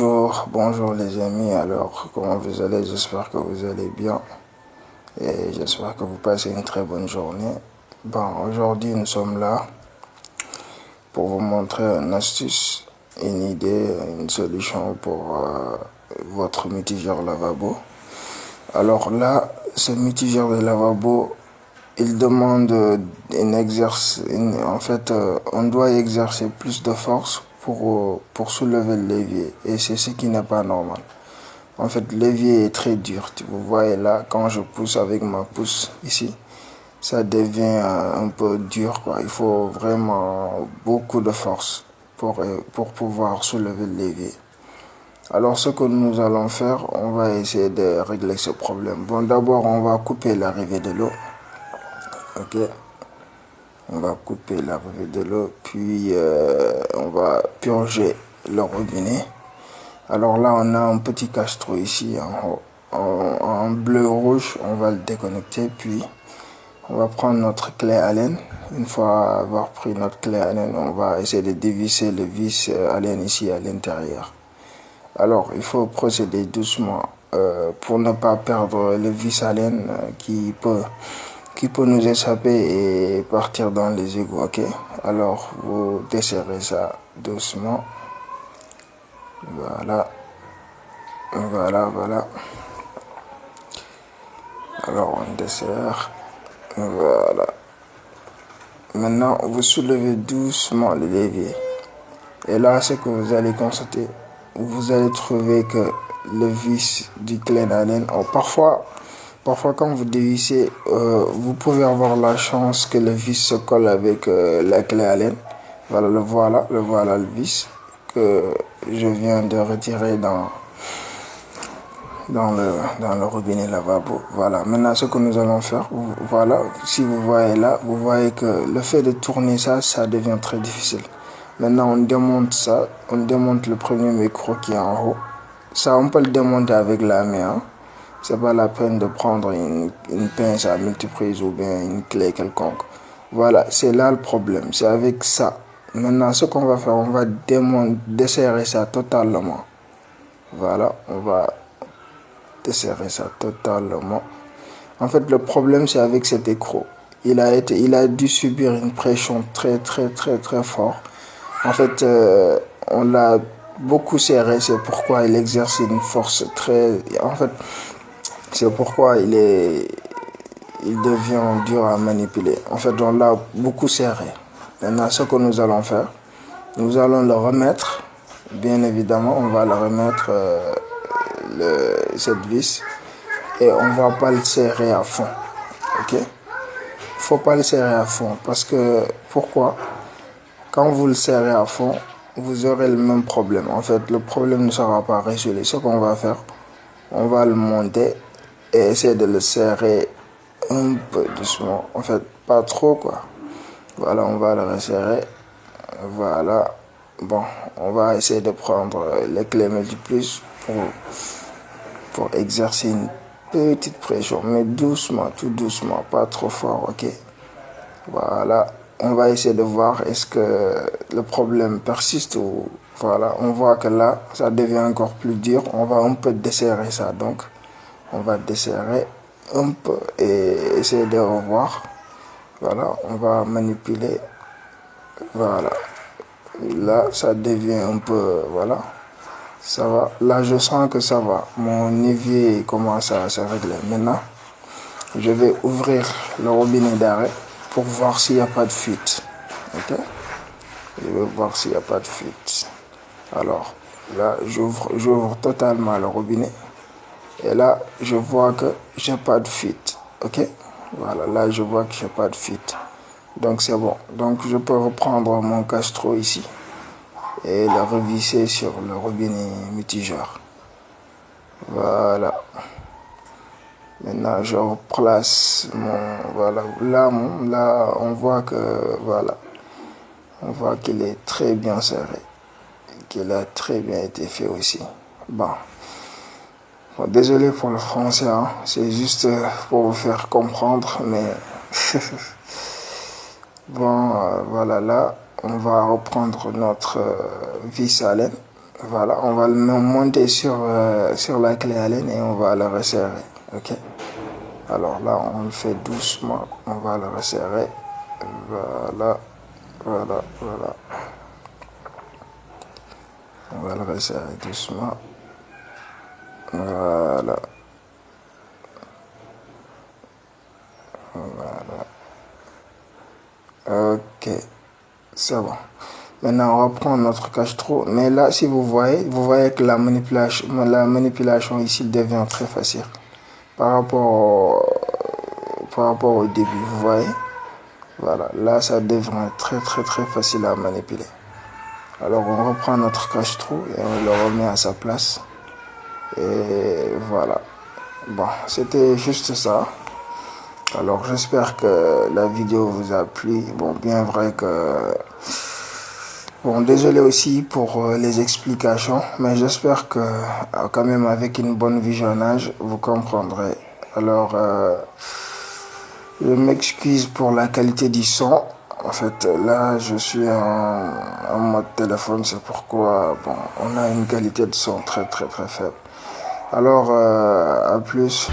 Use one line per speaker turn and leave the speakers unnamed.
Bonjour les amis, alors comment vous allez? J'espère que vous allez bien et j'espère que vous passez une très bonne journée. Aujourd'hui nous sommes là pour vous montrer une astuce, une idée, une solution pour votre mitigeur lavabo. Alors là, ce mitigeur de lavabo, il demande on doit exercer plus de force pour soulever le levier et c'est ce qui n'est pas normal. En fait, l'évier est très dur. Vous voyez là, quand je pousse avec ma pousse ici, ça devient un peu dur, quoi. Il faut vraiment beaucoup de force pour pouvoir soulever le levier. Alors, ce que nous allons faire, on va essayer de régler ce problème. Bon, d'abord, on va couper l'arrivée de l'eau. Ok. On va couper l'arrivée de l'eau, puis on va purger le robinet. Alors là, on a un petit cache-trou ici en haut. En bleu-rouge, on va le déconnecter, puis on va prendre notre clé Allen. Une fois avoir pris notre clé Allen, on va essayer de dévisser le vis Allen ici à l'intérieur. Alors, il faut procéder doucement pour ne pas perdre le vis Allen qui peut nous échapper et partir dans les égouts, ok? Alors, vous desserrez ça doucement. Voilà. Voilà. Alors, on desserre. Voilà. Maintenant, vous soulevez doucement le levier. Et là, ce que vous allez constater, vous allez trouver que le vis du clé Allen, parfois quand vous dévissez, vous pouvez avoir la chance que le vis se colle avec la clé Allen. Voilà, le vis que je viens de retirer dans le robinet lavabo. Voilà, maintenant ce que nous allons faire, voilà, si vous voyez là, vous voyez que le fait de tourner ça devient très difficile. Maintenant on démonte ça, on démonte le premier micro qui est en haut. Ça on peut le démonter avec la main, hein. C'est pas la peine de prendre une pince à multiprise ou bien une clé quelconque. Voilà, c'est là le problème, c'est avec ça. Maintenant ce qu'on va faire, on va desserrer ça totalement. Voilà, on va desserrer ça totalement. En fait, le problème, c'est avec cet écrou. Il a dû subir une pression très fort. En fait, on l'a beaucoup serré. C'est pourquoi il exerce une force très... En fait, c'est pourquoi il devient dur à manipuler. En fait, on l'a beaucoup serré. Maintenant, ce que nous allons faire, nous allons le remettre. Bien évidemment, on va le remettre... cette vis et on va pas le serrer à fond, ok? Faut pas le serrer à fond parce que pourquoi? Quand vous le serrez à fond, vous aurez le même problème. En fait, le problème ne sera pas résolu. Ce qu'on va faire, on va le monter et essayer de le serrer un peu doucement. En fait, pas trop, quoi. Voilà, on va le resserrer. Voilà. Bon, on va essayer de prendre les clés multiplus pour exercer une petite pression, mais doucement, tout doucement, pas trop fort, ok? Voilà, on va essayer de voir est-ce que le problème persiste ou... Voilà, on voit que là, ça devient encore plus dur, on va un peu desserrer ça, donc on va desserrer un peu et essayer de revoir. Voilà, on va manipuler, voilà, là, ça devient un peu, voilà. Ça va. Là, je sens que ça va. Mon évier commence à se régler. Maintenant, je vais ouvrir le robinet d'arrêt pour voir s'il n'y a pas de fuite. Ok? Je vais voir s'il n'y a pas de fuite. Alors, là, j'ouvre totalement le robinet. Et là, je vois que j'ai pas de fuite. Ok? Voilà, là, je vois que j'ai pas de fuite. Donc, c'est bon. Donc, je peux reprendre mon cache-trou ici et le revisser sur le robinet mitigeur. Voilà. Maintenant, je replace mon... Voilà. Là, on voit que... Voilà. On voit qu'il est très bien serré. Qu'il a très bien été fait aussi. Bon. Désolé pour le français, hein. C'est juste pour vous faire comprendre, mais... Bon, voilà, là, on va reprendre notre vis Allen. Voilà, on va le monter sur la clé Allen et on va le resserrer. Ok. Alors là, on le fait doucement. On va le resserrer. Voilà, voilà, voilà. On va le resserrer doucement. Voilà. Ok, c'est bon. Maintenant, on va prendre notre cache-trou. Mais là, si vous voyez que la manipulation ici devient très facile par rapport au début. Vous voyez? Voilà, là, ça devient très, très, très facile à manipuler. Alors, on reprend notre cache-trou et on le remet à sa place. Et voilà. Bon, c'était juste ça. Alors, j'espère que la vidéo vous a plu. Bon, bien vrai que... Bon, désolé aussi pour les explications, mais j'espère que quand même avec une bonne visionnage, vous comprendrez. Alors, je m'excuse pour la qualité du son. En fait, là, je suis en mode téléphone, c'est pourquoi, bon, on a une qualité de son très, très, très faible. Alors, à plus.